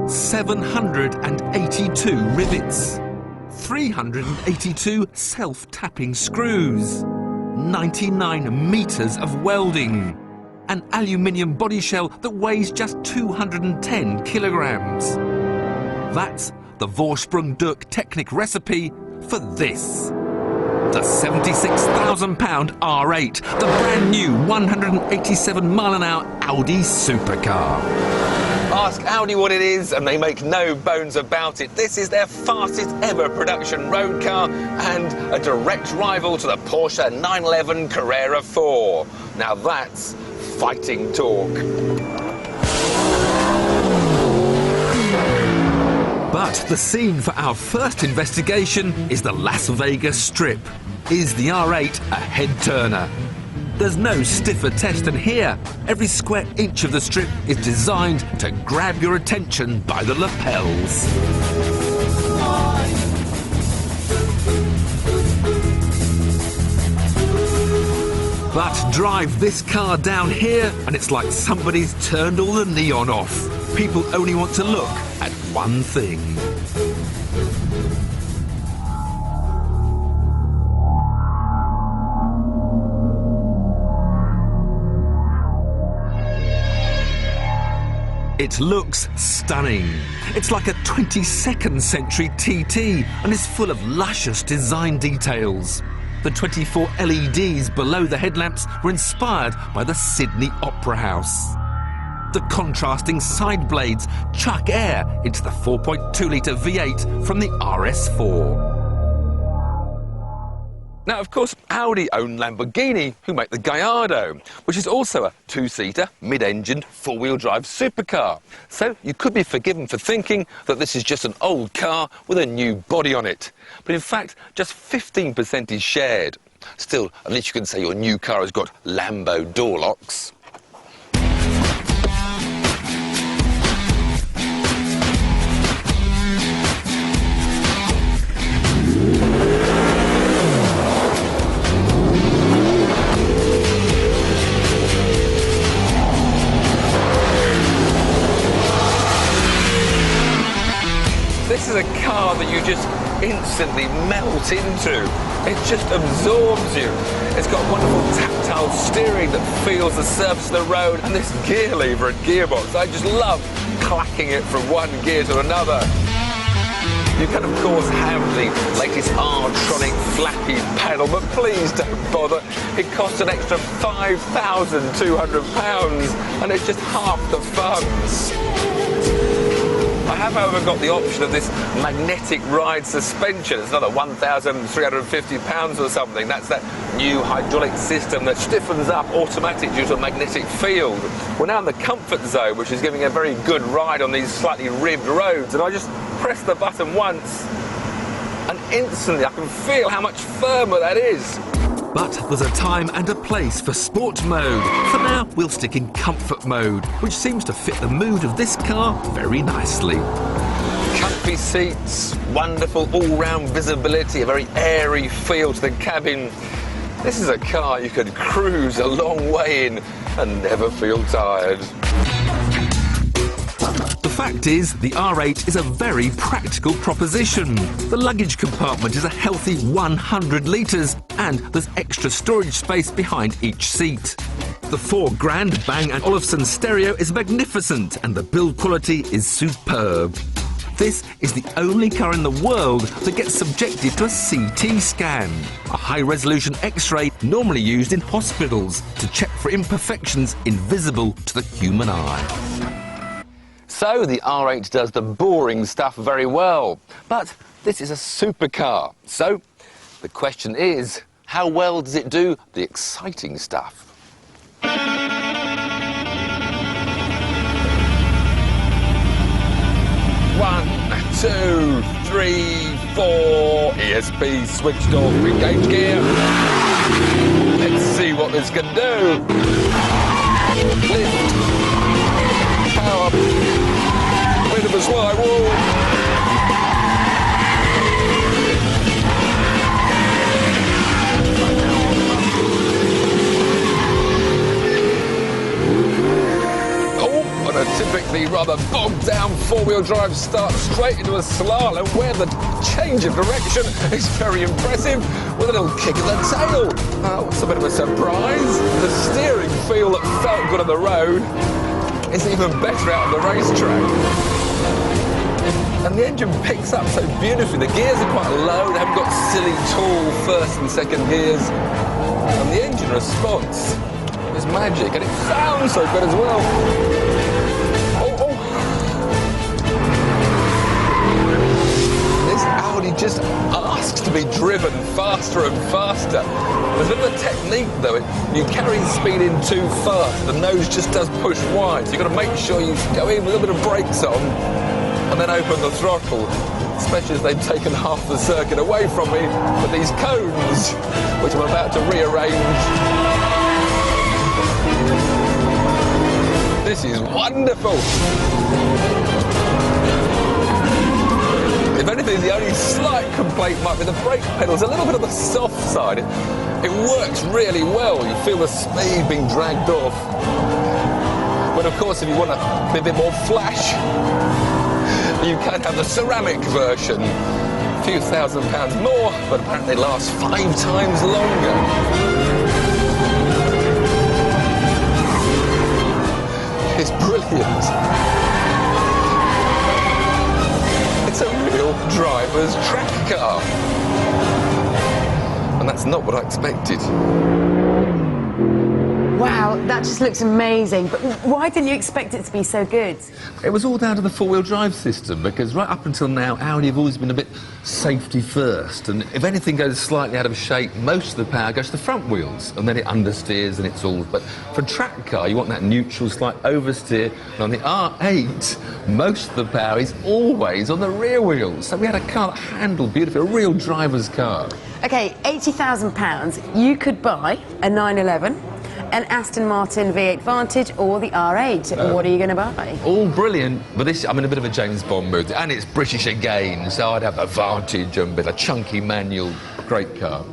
782 rivets, 382 self-tapping screws, 99 metres of welding, an aluminium body shell that weighs just 210 kilograms. That's the Vorsprung-Duck Technic recipe for this. The £76,000 R8, the brand new 187-mile-an-hour Audi supercar. Ask Audi what it is and they make no bones about it. This is their fastest ever production road car and a direct rival to the Porsche 911 Carrera 4. Now that's fighting talk. But the scene for our first investigation is the Las Vegas Strip. Is the R8 a head-turner? There's no stiffer test than here. Every square inch of the strip is designed to grab your attention by the lapels. But drive this car down here and it's like somebody's turned all the neon off. People only want to look at one thing. It looks stunning. It's like a 22nd century TT and is full of luscious design details. The 24 LEDs below the headlamps were inspired by the Sydney Opera House. The contrasting side blades chuck air into the 4.2-litre V8 from the RS4. Now, of course, Audi own Lamborghini, who make the Gallardo, which is also a two-seater, mid-engined, four-wheel drive supercar. So you could be forgiven for thinking that this is just an old car with a new body on it. But in fact, just 15% is shared. Still, at least you can say your new car has got Lambo door locks. This is a car that you just instantly melt into. It just absorbs you. It's got wonderful tactile steering that feels the surface of the road, and this gear lever and gearbox, I just love clacking it from one gear to another. You can, of course, have the latest R-tronic flappy pedal, but please don't bother. It costs an extra £5,200, and it's just half the fun. I have, however, got the option of this magnetic ride suspension. It's another £1,350 or something. That's that new hydraulic system that stiffens up automatic due to a magnetic field. We're now in the comfort zone, which is giving a very good ride on these slightly ribbed roads. And I just press the button once, and instantly I can feel how much firmer that is. But there's a time and a place for sport mode. For now, we'll stick in comfort mode, which seems to fit the mood of this car very nicely. Comfy seats, wonderful all-round visibility, a very airy feel to the cabin. This is a car you could cruise a long way in and never feel tired. The fact is, the R8 is a very practical proposition. The luggage compartment is a healthy 100 litres and there's extra storage space behind each seat. The 4 grand Bang & Olufsen stereo is magnificent and the build quality is superb. This is the only car in the world that gets subjected to a CT scan, a high-resolution X-ray normally used in hospitals to check for imperfections invisible to the human eye. So the R8 does the boring stuff very well, but this is a supercar. So the question is, how well does it do the exciting stuff? 1, 2, 3, 4, ESP switched off, engage gear. Let's see what this can do. Lift, power, bit of a slide wall. Oh, and a typically rather rather bogged down four-wheel drive start straight into a slalom where the change of direction is very impressive with a little kick in the tail. It's a bit of a surprise. The steering feel that felt good on the road is even better out on the racetrack. And the engine picks up so beautifully. The gears are quite low, they haven't got silly, tall first and second gears. And the engine response is magic, and it sounds so good as well. This Audi just asks to be driven faster and faster. There's a bit of a technique though. You carry speed in too fast, the nose just does push wide. So you've got to make sure you go in with a little bit of brakes on and then open the throttle, especially as they've taken half the circuit away from me with these cones, which I'm about to rearrange. This is wonderful. If anything, the only slight complaint might be the brake pedal's a little bit on the soft side. It works really well. You feel the speed being dragged off. But of course, if you want to be a bit more flash, you can have the ceramic version. A few £1,000s more, but apparently lasts 5 times longer. It's brilliant. It's a real driver's track car. And that's not what I expected. Wow, that just looks amazing. But why didn't you expect it to be so good? It was all down to the four-wheel drive system, because right up until now, Audi have always been a bit safety first. And if anything goes slightly out of shape, most of the power goes to the front wheels, and then it understeers and it's all... But for a track car, you want that neutral, slight oversteer. And on the R8, most of the power is always on the rear wheels. So we had a car that handled beautifully, a real driver's car. OK, £80,000, you could buy a 911, an Aston Martin V8 Vantage or the R8. What are you going to buy? All brilliant, but this, I'm in a bit of a James Bond mood, and it's British again, so I'd have a Vantage and a chunky manual, great car.